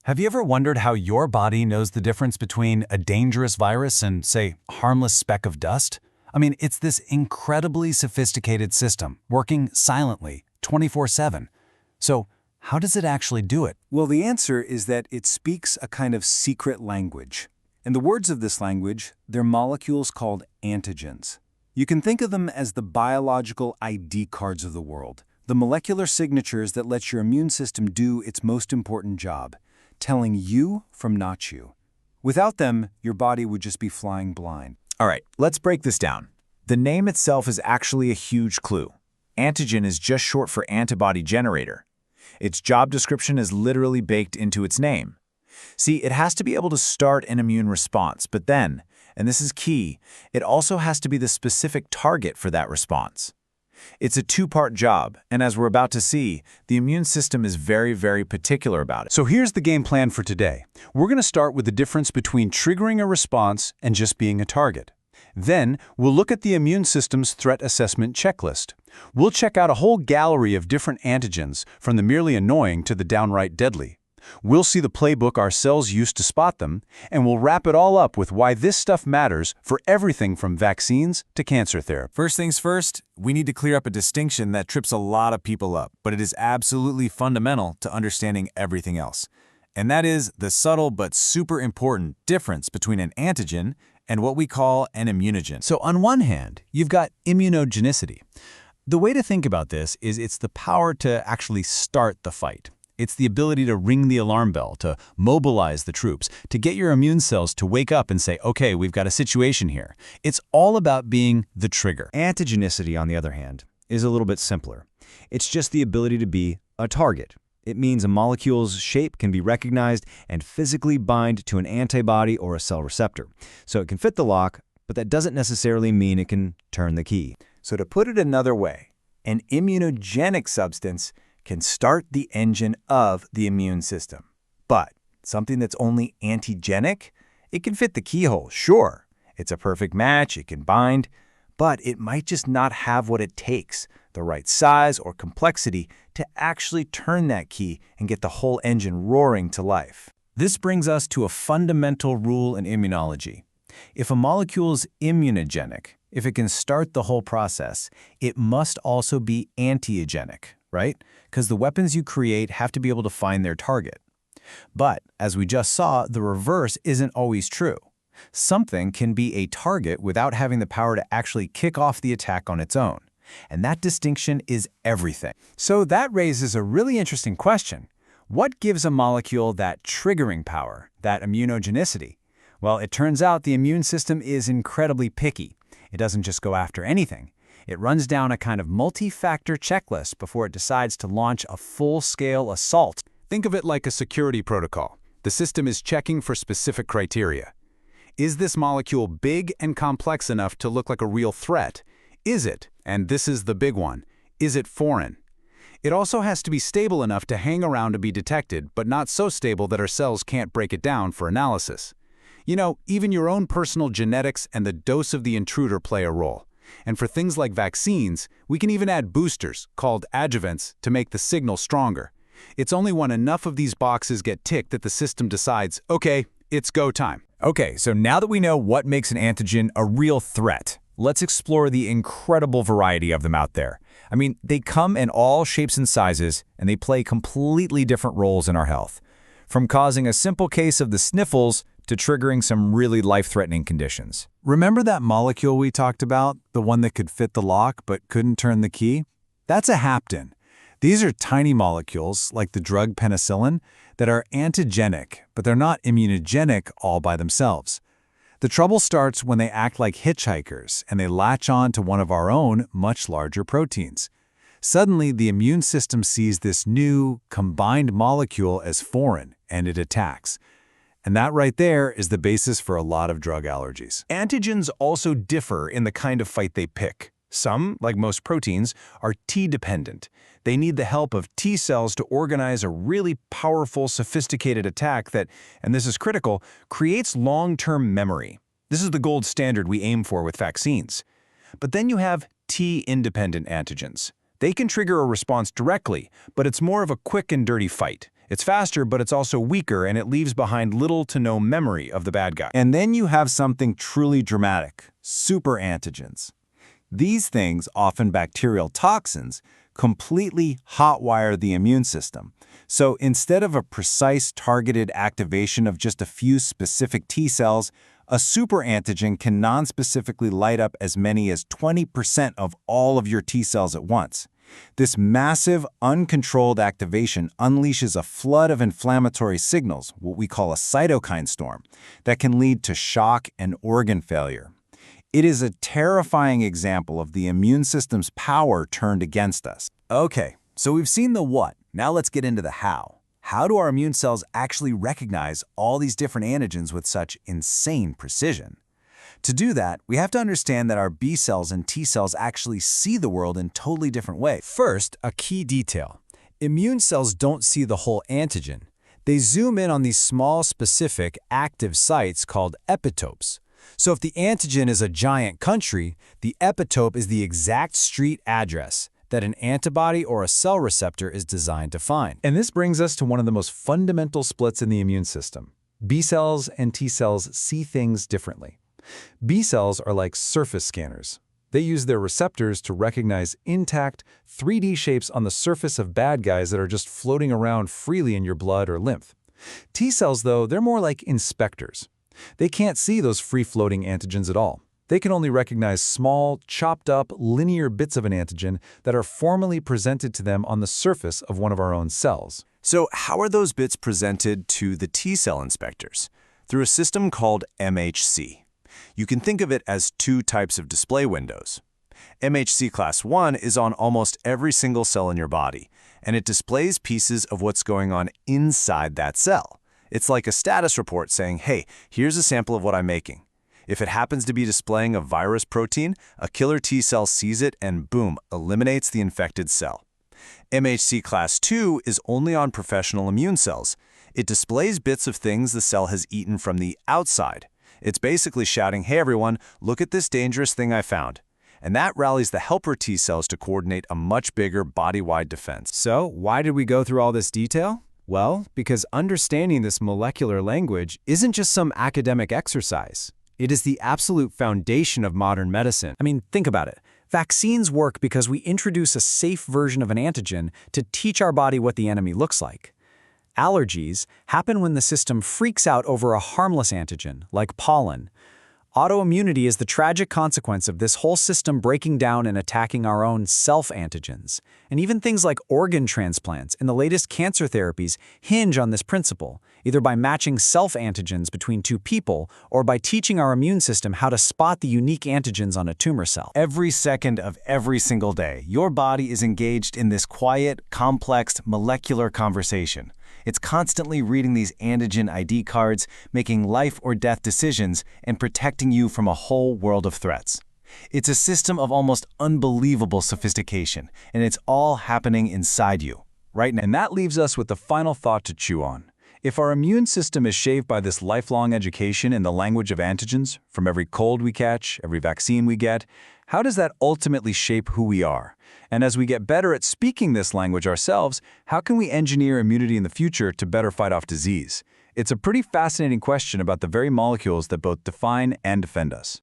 Have you ever wondered how your body knows the difference between a dangerous virus and, say, a harmless speck of dust? I mean, it's this incredibly sophisticated system, working silently, 24/7. So, how does it actually do it? Well, the answer is that it speaks a kind of secret language. And the words of this language, they're molecules called antigens. You can think of them as the biological ID cards of the world, the molecular signatures that let your immune system do its most important job, telling you from not you. Without them, your body would just be flying blind. All right, let's break this down. The name itself is actually a huge clue. Antigen is just short for antibody generator. Its job description is literally baked into its name. See, it has to be able to start an immune response, but then, and this is key, it also has to be the specific target for that response. It's a two-part job, and as we're about to see, the immune system is very, very particular about it. So here's the game plan for today. We're going to start with the difference between triggering a response and just being a target. Then, we'll look at the immune system's threat assessment checklist. We'll check out a whole gallery of different antigens, from the merely annoying to the downright deadly. We'll see the playbook our cells use to spot them, and we'll wrap it all up with why this stuff matters for everything from vaccines to cancer therapy. First things first, we need to clear up a distinction that trips a lot of people up, but it is absolutely fundamental to understanding everything else. And that is the subtle but super important difference between an antigen and what we call an immunogen. So on one hand, you've got immunogenicity. The way to think about this is it's the power to actually start the fight. It's the ability to ring the alarm bell, to mobilize the troops, to get your immune cells to wake up and say, okay, we've got a situation here. It's all about being the trigger. Antigenicity, on the other hand, is a little bit simpler. It's just the ability to be a target. It means a molecule's shape can be recognized and physically bind to an antibody or a cell receptor. So it can fit the lock, but that doesn't necessarily mean it can turn the key. So to put it another way, an immunogenic substance can start the engine of the immune system. But something that's only antigenic, it can fit the keyhole, sure. It's a perfect match, it can bind, but it might just not have what it takes, the right size or complexity to actually turn that key and get the whole engine roaring to life. This brings us to a fundamental rule in immunology. If a molecule is immunogenic, if it can start the whole process, it must also be antiagenic, right? Because the weapons you create have to be able to find their target. But, as we just saw, the reverse isn't always true. Something can be a target without having the power to actually kick off the attack on its own. And that distinction is everything. So that raises a really interesting question. What gives a molecule that triggering power, that immunogenicity? Well, it turns out the immune system is incredibly picky. It doesn't just go after anything. It runs down a kind of multi-factor checklist before it decides to launch a full-scale assault. Think of it like a security protocol. The system is checking for specific criteria. Is this molecule big and complex enough to look like a real threat? Is it, and this is the big one, is it foreign? It also has to be stable enough to hang around to be detected, but not so stable that our cells can't break it down for analysis. You know, even your own personal genetics and the dose of the intruder play a role. And for things like vaccines, we can even add boosters, called adjuvants, to make the signal stronger. It's only when enough of these boxes get ticked that the system decides, okay, it's go time. Okay, so now that we know what makes an antigen a real threat, let's explore the incredible variety of them out there. I mean, they come in all shapes and sizes, and they play completely different roles in our health. From causing a simple case of the sniffles to triggering some really life-threatening conditions. Remember that molecule we talked about, the one that could fit the lock but couldn't turn the key? That's a hapten. These are tiny molecules, like the drug penicillin, that are antigenic, but they're not immunogenic all by themselves. The trouble starts when they act like hitchhikers and they latch on to one of our own, much larger proteins. Suddenly, the immune system sees this new, combined molecule as foreign, and it attacks. And that right there is the basis for a lot of drug allergies. Antigens also differ in the kind of fight they pick. Some, like most proteins, are T-dependent. They need the help of T cells to organize a really powerful, sophisticated attack that, and this is critical, creates long-term memory. This is the gold standard we aim for with vaccines. But then you have T-independent antigens. They can trigger a response directly, but it's more of a quick and dirty fight. It's faster, but it's also weaker, and it leaves behind little to no memory of the bad guy. And then you have something truly dramatic, super antigens. These things, often bacterial toxins, completely hotwire the immune system. So instead of a precise targeted activation of just a few specific T cells, a superantigen can nonspecifically light up as many as 20% of all of your T cells at once. This massive, uncontrolled activation unleashes a flood of inflammatory signals, what we call a cytokine storm, that can lead to shock and organ failure. It is a terrifying example of the immune system's power turned against us. Okay, so we've seen the what. Now let's get into the how. How do our immune cells actually recognize all these different antigens with such insane precision? To do that, we have to understand that our B cells and T cells actually see the world in totally different ways. First, a key detail. Immune cells don't see the whole antigen. They zoom in on these small, specific, active sites called epitopes. So if the antigen is a giant country, the epitope is the exact street address that an antibody or a cell receptor is designed to find. And this brings us to one of the most fundamental splits in the immune system. B cells and T cells see things differently. B cells are like surface scanners. They use their receptors to recognize intact, 3D shapes on the surface of bad guys that are just floating around freely in your blood or lymph. T cells, though, they're more like inspectors. They can't see those free-floating antigens at all. They can only recognize small, chopped-up, linear bits of an antigen that are formally presented to them on the surface of one of our own cells. So how are those bits presented to the T cell inspectors? Through a system called MHC. You can think of it as two types of display windows. MHC class 1 is on almost every single cell in your body, and it displays pieces of what's going on inside that cell. It's like a status report saying, hey, here's a sample of what I'm making. If it happens to be displaying a virus protein, a killer T cell sees it and boom, eliminates the infected cell. MHC class 2 is only on professional immune cells. It displays bits of things the cell has eaten from the outside. It's basically shouting, hey everyone, look at this dangerous thing I found. And that rallies the helper T cells to coordinate a much bigger body-wide defense. So, why did we go through all this detail? Well, because understanding this molecular language isn't just some academic exercise. It is the absolute foundation of modern medicine. I mean, think about it. Vaccines work because we introduce a safe version of an antigen to teach our body what the enemy looks like. Allergies happen when the system freaks out over a harmless antigen, like pollen. Autoimmunity is the tragic consequence of this whole system breaking down and attacking our own self-antigens. And even things like organ transplants and the latest cancer therapies hinge on this principle, either by matching self-antigens between two people or by teaching our immune system how to spot the unique antigens on a tumor cell. Every second of every single day, your body is engaged in this quiet, complex, molecular conversation. It's constantly reading these antigen ID cards, making life or death decisions, and protecting you from a whole world of threats. It's a system of almost unbelievable sophistication, and it's all happening inside you, right now. And that leaves us with the final thought to chew on. If our immune system is shaped by this lifelong education in the language of antigens, from every cold we catch, every vaccine we get, how does that ultimately shape who we are? And as we get better at speaking this language ourselves, how can we engineer immunity in the future to better fight off disease? It's a pretty fascinating question about the very molecules that both define and defend us.